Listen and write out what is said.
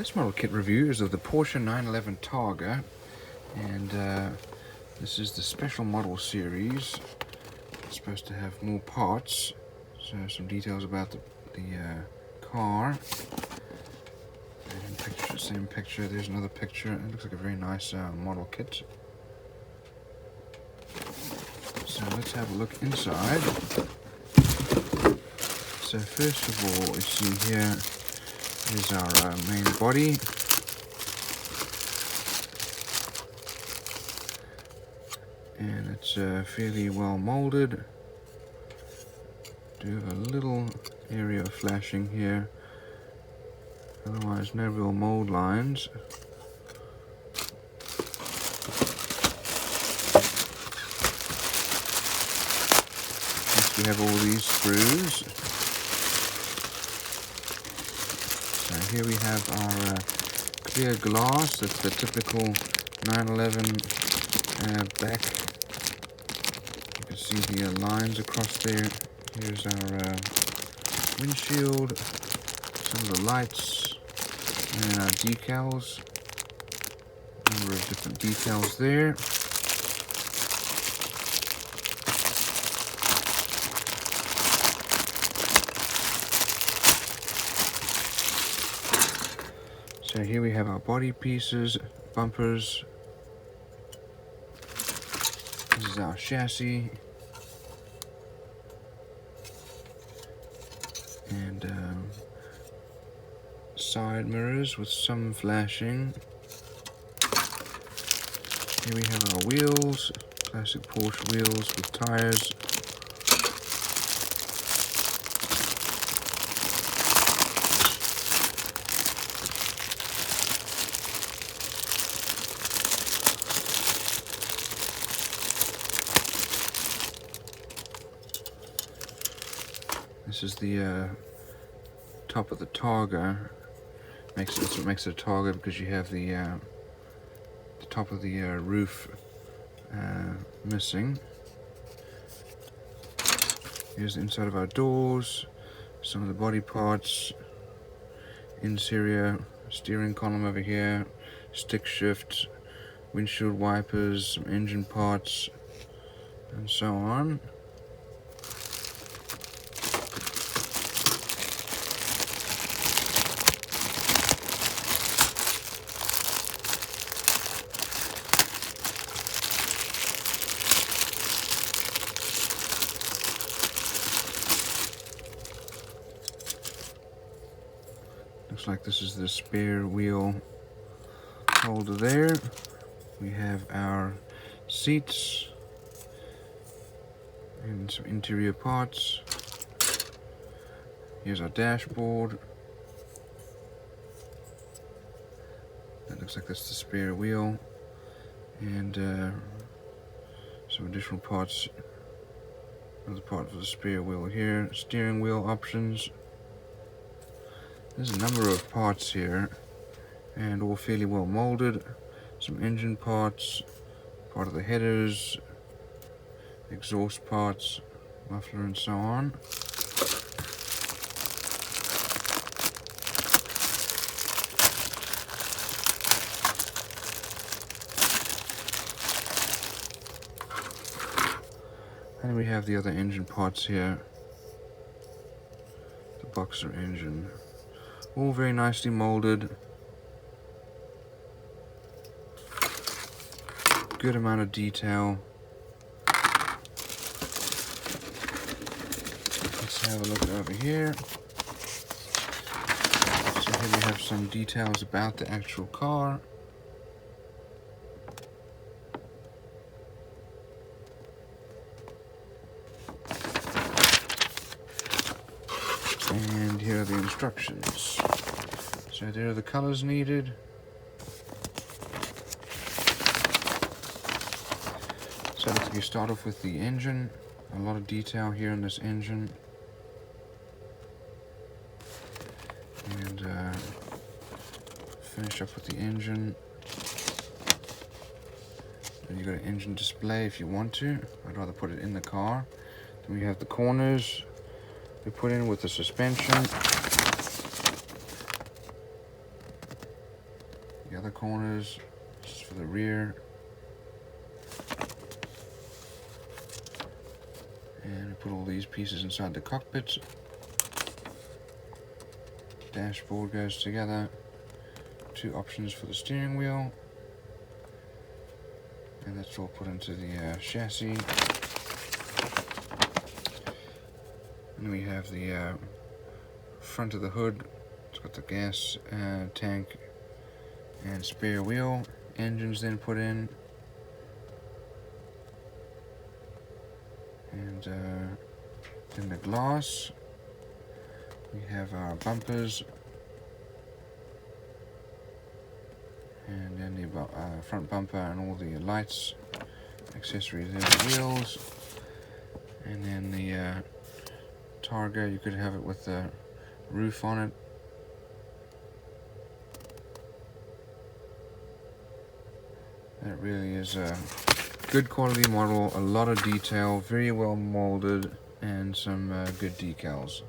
This model kit review is of the Porsche 911 Targa, and this is the special model series. It's supposed to have more parts, so some details about the car. And picture, same picture, there's another picture. It looks like a very nice model kit. So let's have a look inside. So first of all, you see here is our main body. And it's fairly well molded. Do have a little area of flashing here. Otherwise, no real mold lines. Next, we have all these screws. So here we have our clear glass. That's the typical 911 back. You can see the lines across there. Here's our windshield, some of the lights, and our decals. A number of different decals there. So here we have our body pieces, bumpers. This is our chassis. And side mirrors with some flashing. Here we have our wheels, classic Porsche wheels with tires. This is the top of the Targa. That's what makes it a Targa, because you have the top of the roof missing. Here's the inside of our doors, some of the body parts, interior, steering column over here, stick shift, windshield wipers, some engine parts, and so on. Looks like this is the spare wheel holder there. We have our seats and some interior parts. Here's our dashboard. That looks like that's the spare wheel. And some additional parts. Another part for the spare wheel here. Steering wheel options. There's a number of parts here, and all fairly well molded. Some engine parts, part of the headers, exhaust parts, muffler, and so on. And we have the other engine parts here. The boxer engine. All very nicely molded. Good amount of detail. Let's have a look over here. So here we have some details about the actual car. And here are the instructions. So there are the colors needed. So if you start off with the engine, a lot of detail here in this engine. And finish up with the engine. Then you got an engine display if you want to. I'd rather put it in the car. Then we have the corners we put in with the suspension. other corners. This is for the rear. And we put all these pieces inside the cockpit. Dashboard goes together. 2 options for the steering wheel. And that's all put into the chassis. And we have the front of the hood. It's got the gas tank and spare wheel. Engines then put in. And in the glass, we have our bumpers. And then the front bumper and all the lights, accessories, and the wheels. And then the Targa, you could have it with the roof on it. That really is a good quality model, a lot of detail, very well molded, and some good decals.